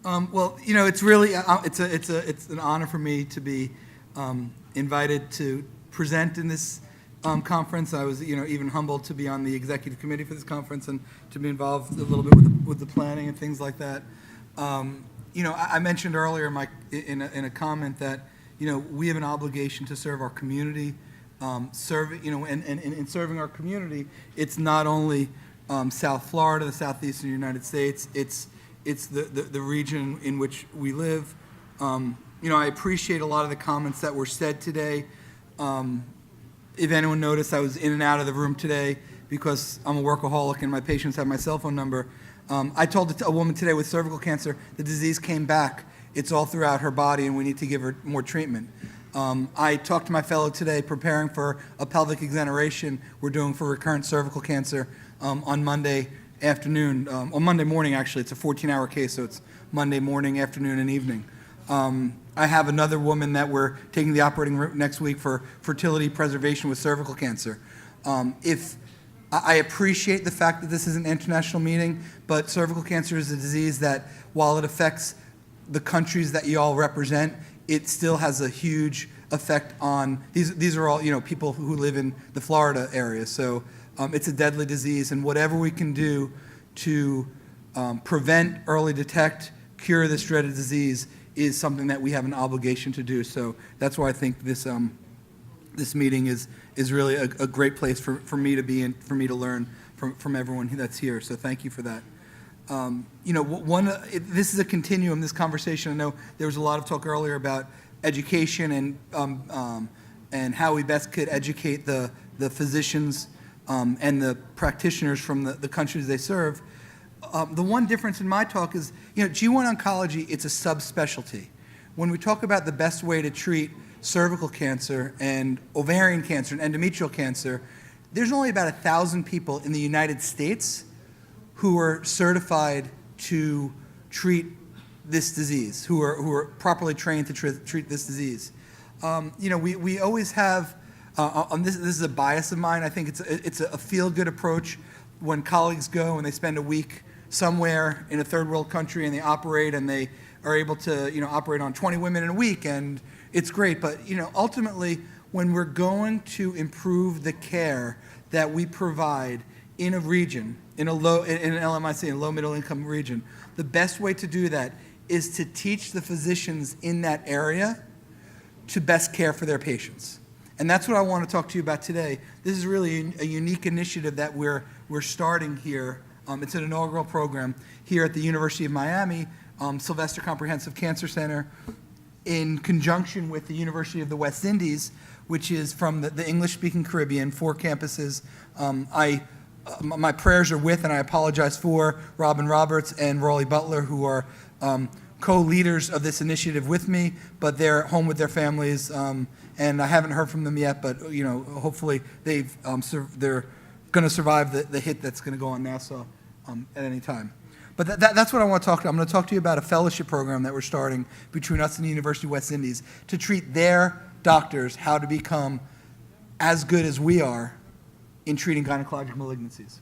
Well, it's really it's an honor for me to be invited to present in this conference. I was even humbled to be on the executive committee for this conference and to be involved a little bit with the planning and things like that. I mentioned earlier in a comment that we have an obligation to serve our community. And in serving our community, it's not only South Florida, the southeastern United States. It's the region in which we live. I appreciate a lot of the comments that were said today. If anyone noticed, I was in and out of the room today because I'm a workaholic and my patients have my cell phone number. I told a woman today with cervical cancer, the disease came back. It's all throughout her body and we need to give her more treatment. I talked to my fellow today preparing for a pelvic exoneration we're doing for recurrent cervical cancer on Monday afternoon, on Monday morning actually. It's a 14-hour case, so it's Monday morning, afternoon, and evening. I have another woman that we're taking the operating room next week for fertility preservation with cervical cancer. I appreciate the fact that this is an international meeting, but cervical cancer is a disease that, while it affects the countries that you all represent, it still has a huge effect on, these are all people who live in the Florida area. So it's a deadly disease, and whatever we can do to prevent, early detect, cure this dreaded disease is something that we have an obligation to do. So that's why I think this meeting is really a great place for me to be and for me to learn from everyone that's here. So thank you for that. This is a continuum, this conversation. I know there was a lot of talk earlier about education and how we best could educate the physicians and the practitioners from the countries they serve. The one difference in my talk is, G1 oncology, it's a subspecialty. When we talk about the best way to treat cervical cancer and ovarian cancer and endometrial cancer, there's only about 1,000 people in the United States who are certified to treat this disease, who are properly trained to treat this disease. We always have, this is a bias of mine, I think it's a feel-good approach when colleagues go and they spend a week somewhere in a third world country and they operate and they are able to operate on 20 women in a week, and it's great. But ultimately, when we're going to improve the care that we provide in a region, in an LMIC, in a low middle income region, the best way to do that is to teach the physicians in that area to best care for their patients. And that's what I want to talk to you about today. This is really a unique initiative that we're starting here. It's an inaugural program here at the University of Miami, Sylvester Comprehensive Cancer Center, in conjunction with the University of the West Indies, which is from the English-speaking Caribbean, 4 campuses. My prayers are with, and I apologize for, Robin Roberts and Raleigh Butler, who are co-leaders of this initiative with me, but they're home with their families, and I haven't heard from them yet, but hopefully they're going to survive the hit that's going to go on Nassau at any time. But that's what I want to talk to. I'm going to talk to you about a fellowship program that we're starting between us and the University of West Indies to treat their doctors how to become as good as we are in treating gynecologic malignancies.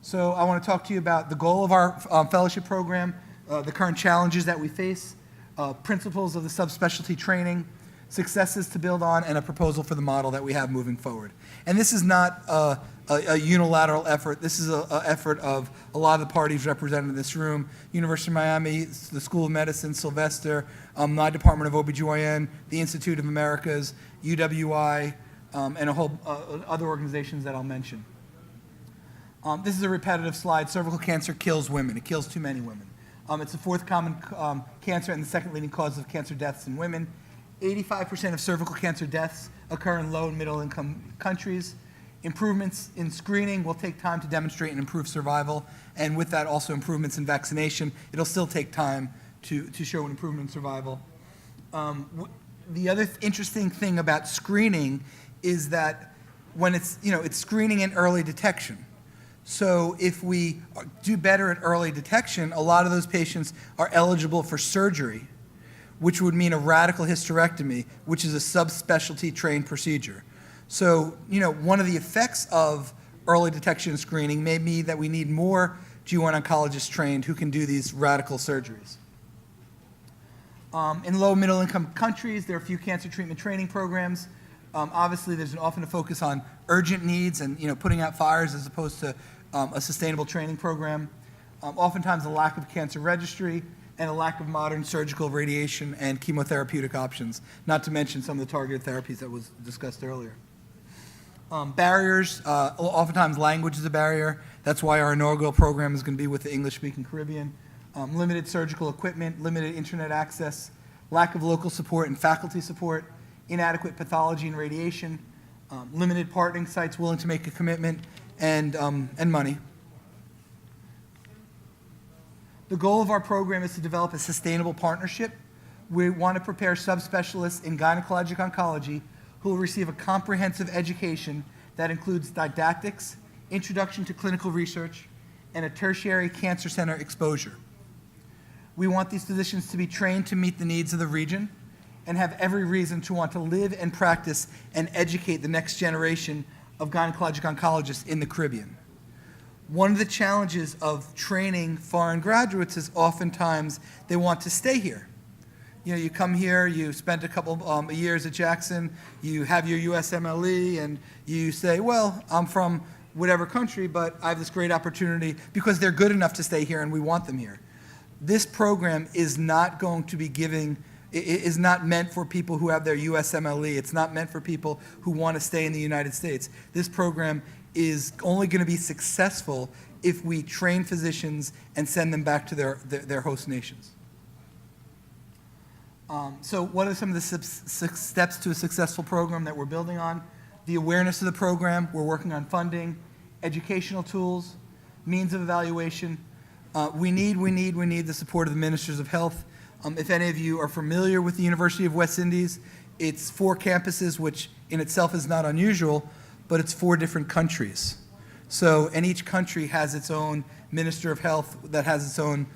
So I want to talk to you about the goal of our fellowship program, the current challenges that we face, principles of the subspecialty training, successes to build on, and a proposal for the model that we have moving forward. And this is not a unilateral effort. This is an effort of a lot of the parties represented in this room: University of Miami, the School of Medicine, Sylvester, my Department of OBGYN, the Institute of Americas, UWI, and a whole other organizations that I'll mention. This is a repetitive slide. Cervical cancer kills women. It kills too many women. It's the 4th common cancer and the 2nd leading cause of cancer deaths in women. 85% of cervical cancer deaths occur in low and middle income countries. Improvements in screening will take time to demonstrate and improve survival, and with that also improvements in vaccination. It'll still take time to show an improvement in survival. The other interesting thing about screening is that when it's screening and early detection. So if we do better at early detection, a lot of those patients are eligible for surgery, which would mean a radical hysterectomy, which is a subspecialty trained procedure. So, one of the effects of early detection and screening may be that we need more G1 oncologists trained who can do these radical surgeries. In low middle income countries, there are a few cancer treatment training programs. Obviously, there's often a focus on urgent needs and putting out fires as opposed to a sustainable training program. Oftentimes, a lack of cancer registry and a lack of modern surgical radiation and chemotherapeutic options, not to mention some of the targeted therapies that was discussed earlier. Barriers, oftentimes language is a barrier. That's why our inaugural program is going to be with the English-speaking Caribbean. Limited surgical equipment, limited internet access, lack of local support and faculty support, inadequate pathology and radiation, limited partnering sites willing to make a commitment, and money. The goal of our program is to develop a sustainable partnership. We want to prepare subspecialists in gynecologic oncology who will receive a comprehensive education that includes didactics, introduction to clinical research, and a tertiary cancer center exposure. We want these physicians to be trained to meet the needs of the region and have every reason to want to live and practice and educate the next generation of gynecologic oncologists in the Caribbean. One of the challenges of training foreign graduates is oftentimes they want to stay here. You come here, you spent a couple years at Jackson, you have your USMLE, and you say, well, I'm from whatever country, but I have this great opportunity because they're good enough to stay here and we want them here. This program is not going to be is not meant for people who have their USMLE. It's not meant for people who want to stay in the United States. This program is only going to be successful if we train physicians and send them back to their host nations. So what are some of the steps to a successful program that we're building on? The awareness of the program. We're working on funding, educational tools, means of evaluation. We need the support of the ministers of health. If any of you are familiar with the University of West Indies, it's 4 campuses, which in itself is not unusual, but it's 4 different countries. So, and each country has its own minister of health that has its own,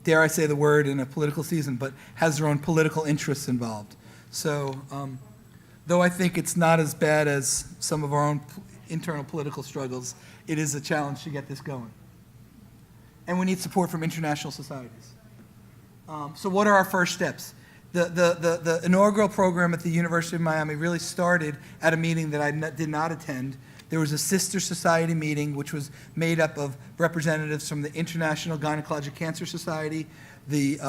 dare I say the word in a political season, but has their own political interests involved. So, though I think it's not as bad as some of our own internal political struggles, it is a challenge to get this going. And we need support from international societies. So what are our first steps? The inaugural program at the University of Miami really started at a meeting that I did not attend. There was a sister society meeting which was made up of representatives from the International Gynecologic Cancer Society, the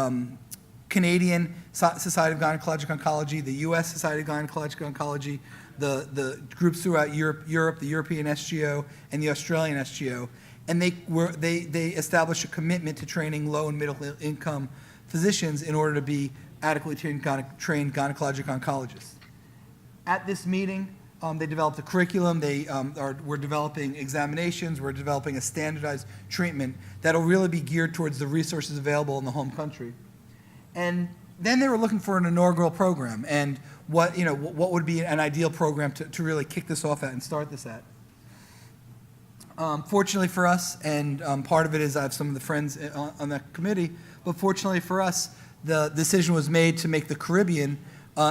Canadian Society of Gynecologic Oncology, the U.S. Society of Gynecologic Oncology, the groups throughout Europe, the European SGO, and the Australian SGO. And they established a commitment to training low and middle income physicians in order to be adequately trained gynecologic oncologists. At this meeting, they developed a curriculum. We're developing examinations. We're developing a standardized treatment that'll really be geared towards the resources available in the home country. And then they were looking for an inaugural program and what would be an ideal program to really kick this off at and start this at. Fortunately for us, and part of it is I have some of the friends on that committee, but fortunately for us, the decision was made to make the Caribbean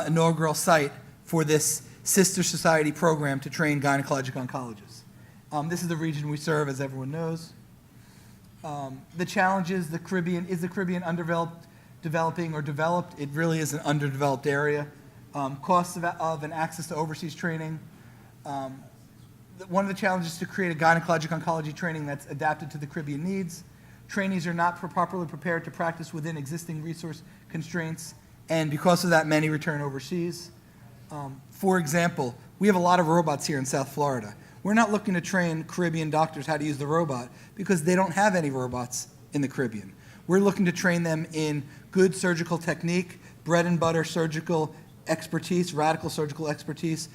inaugural site for this sister society program to train gynecologic oncologists. This is the region we serve, as everyone knows. The challenge is the Caribbean undeveloped, developing, or developed? It really is an underdeveloped area. Costs of and access to overseas training. One of the challenges is to create a gynecologic oncology training that's adapted to the Caribbean needs. Trainees are not properly prepared to practice within existing resource constraints, and because of that, many return overseas. For example, we have a lot of robots here in South Florida. We're not looking to train Caribbean doctors how to use the robot because they don't have any robots in the Caribbean. We're looking to train them in good surgical technique, bread and butter surgical expertise, radical surgical expertise,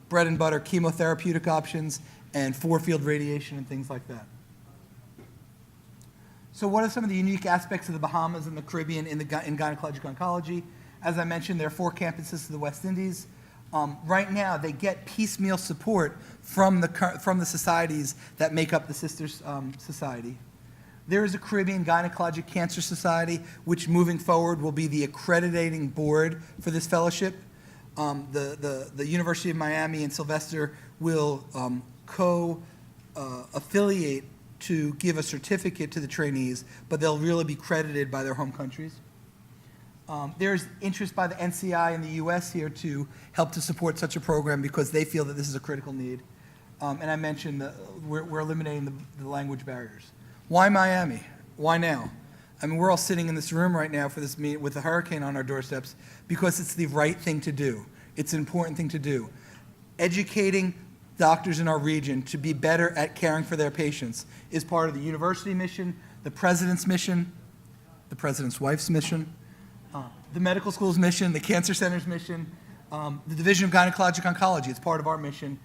bread and butter chemotherapeutic options, and 4-field radiation and things like that. So what are some of the unique aspects of the Bahamas and the Caribbean in gynecologic oncology? As I mentioned, there are 4 campuses to the West Indies. Right now, they get piecemeal support from the societies that make up the Sisters Society. There is a Caribbean Gynecologic Cancer Society, which moving forward will be the accrediting board for this fellowship. The University of Miami and Sylvester will co-affiliate to give a certificate to the trainees, but they'll really be credited by their home countries. There's interest by the NCI in the U.S. here to help to support such a program because they feel that this is a critical need. And I mentioned that we're eliminating the language barriers. Why Miami? Why now? I mean, we're all sitting in this room right now for this meeting with a hurricane on our doorsteps because it's the right thing to do. It's an important thing to do. Educating doctors in our region to be better at caring for their patients is part of the university mission, the president's mission, the president's wife's mission, the medical school's mission, the cancer center's mission, the Division of Gynecologic Oncology. It's part of our mission.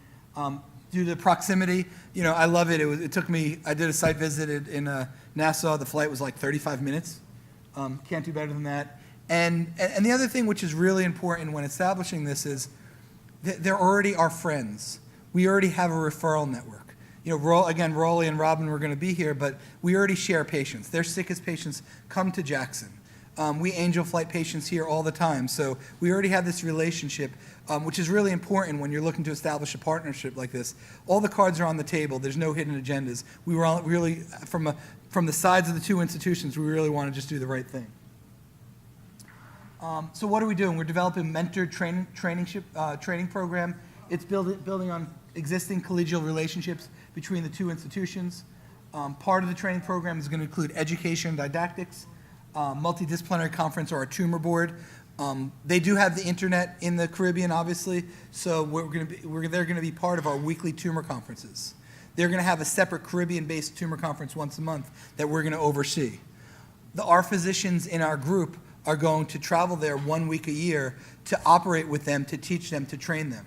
Due to the proximity, you know, I love it. It took me, I did a site visit in Nassau. The flight was like 35 minutes. Can't do better than that. And the other thing which is really important when establishing this is they're already our friends. We already have a referral network. You know, again, Rolly and Robin were going to be here, but we already share patients. Their sickest patients come to Jackson. We angel flight patients here all the time. So we already have this relationship, which is really important when you're looking to establish a partnership like this. All the cards are on the table. There's no hidden agendas. We were all really, from the sides of the two institutions, we really want to just do the right thing. So what are we doing? We're developing a mentor training program. It's building on existing collegial relationships between the two institutions. Part of the training program is going to include education and didactics, multidisciplinary conference, or our tumor board. They do have the internet in the Caribbean, obviously, so they're going to be part of our weekly tumor conferences. They're going to have a separate Caribbean-based tumor conference once a month that we're going to oversee. Our physicians in our group are going to travel there 1 week a year to operate with them, to teach them, to train them.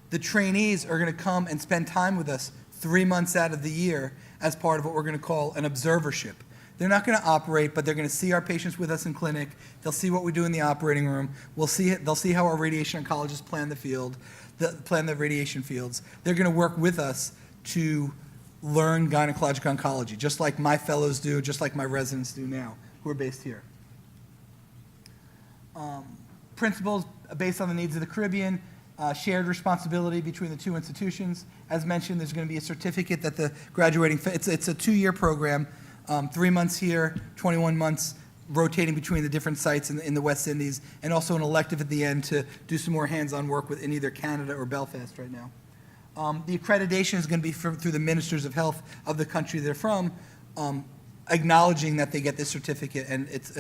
The trainees are going to come and spend time with us 3 months out of the year as part of what we're going to call an observership. They're not going to operate, but they're going to see our patients with us in clinic. They'll see what we do in the operating room. They'll see how our radiation oncologists plan the radiation fields. They're going to work with us to learn gynecologic oncology, just like my fellows do, just like my residents do now, who are based here. Principles based on the needs of the Caribbean, shared responsibility between the two institutions. As mentioned, there's going to be a certificate that the graduating, it's a 2-year program, 3 months here, 21 months rotating between the different sites in the West Indies, and also an elective at the end to do some more hands-on work in either Canada or Belfast right now. The accreditation is going to be through the ministers of health of the country they're from, acknowledging that they get this certificate and it's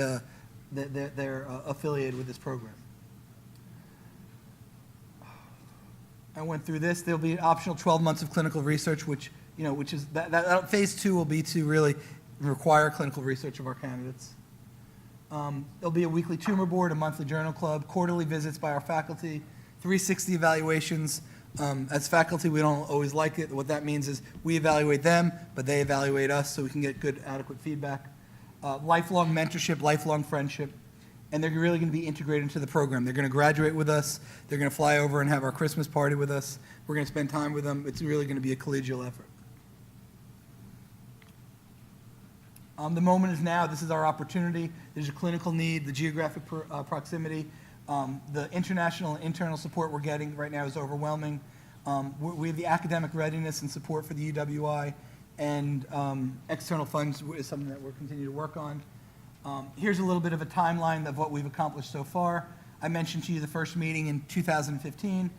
they're affiliated with this program. I went through this. There'll be an optional 12 months of clinical research, which is that phase 2 will be to really require clinical research of our candidates. There'll be a weekly tumor board, a monthly journal club, quarterly visits by our faculty, 360 evaluations. As faculty, we don't always like it. What that means is we evaluate them, but they evaluate us so we can get good, adequate feedback. Lifelong mentorship, lifelong friendship, and they're really going to be integrated into the program. They're going to graduate with us. They're going to fly over and have our Christmas party with us. We're going to spend time with them. It's really going to be a collegial effort. The moment is now. This is our opportunity. There's a clinical need, the geographic proximity. The international and internal support we're getting right now is overwhelming. We have the academic readiness and support for the UWI, and external funds is something that we're continuing to work on. Here's a little bit of a timeline of what we've accomplished so far. I mentioned to you the first meeting in 2015.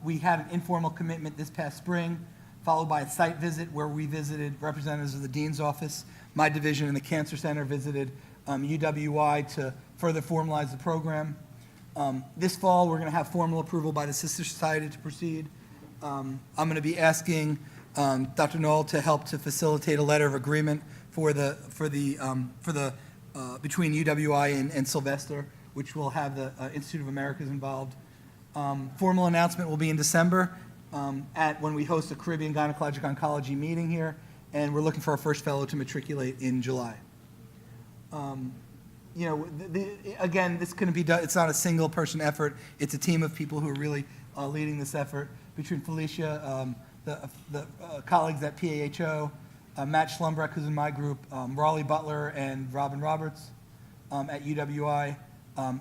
We had an informal commitment this past spring, followed by a site visit where we visited representatives of the Dean's Office. My division and the Cancer Center visited UWI to further formalize the program. This fall, we're going to have formal approval by the Sister Society to proceed. I'm going to be asking Dr. Knoll to help to facilitate a letter of agreement between UWI and Sylvester, which will have the Institute of Americas involved. Formal announcement will be in December when we host a Caribbean Gynecologic Oncology meeting here, and we're looking for our first fellow to matriculate in July. Again, this couldn't be done. It's not a single person effort. It's a team of people who are really leading this effort between Felicia, the colleagues at PAHO, Matt Schlumbrecht, who's in my group, Raleigh Butler, and Robin Roberts at UWI.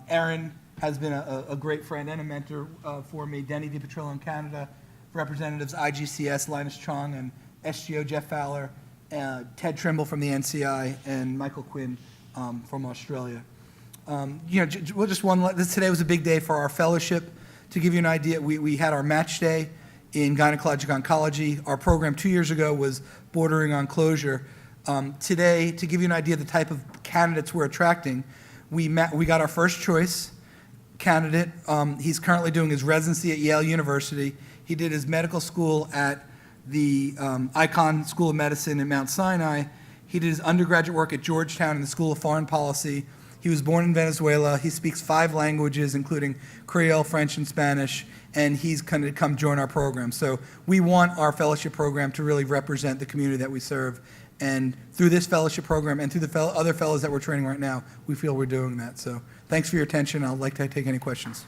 Erin has been a great friend and a mentor for me. Denny DiPetrillo in Canada, representatives IGCS, Linus Chong, and SGO, Jeff Fowler, Ted Trimble from the NCI, and Michael Quinn from Australia. Today was a big day for our fellowship. To give you an idea, we had our match day in Gynecologic Oncology. Our program 2 years ago was bordering on closure. Today, to give you an idea of the type of candidates we're attracting, we got our first choice candidate. He's currently doing his residency at Yale University. He did his medical school at the Icahn School of Medicine in Mount Sinai. He did his undergraduate work at Georgetown in the School of Foreign Policy. He was born in Venezuela. He speaks 5 languages, including Creole, French, and Spanish, and he's going to come join our program. So we want our fellowship program to really represent the community that we serve. And through this fellowship program and through the other fellows that we're training right now, we feel we're doing that. So thanks for your attention. I'd like to take any questions.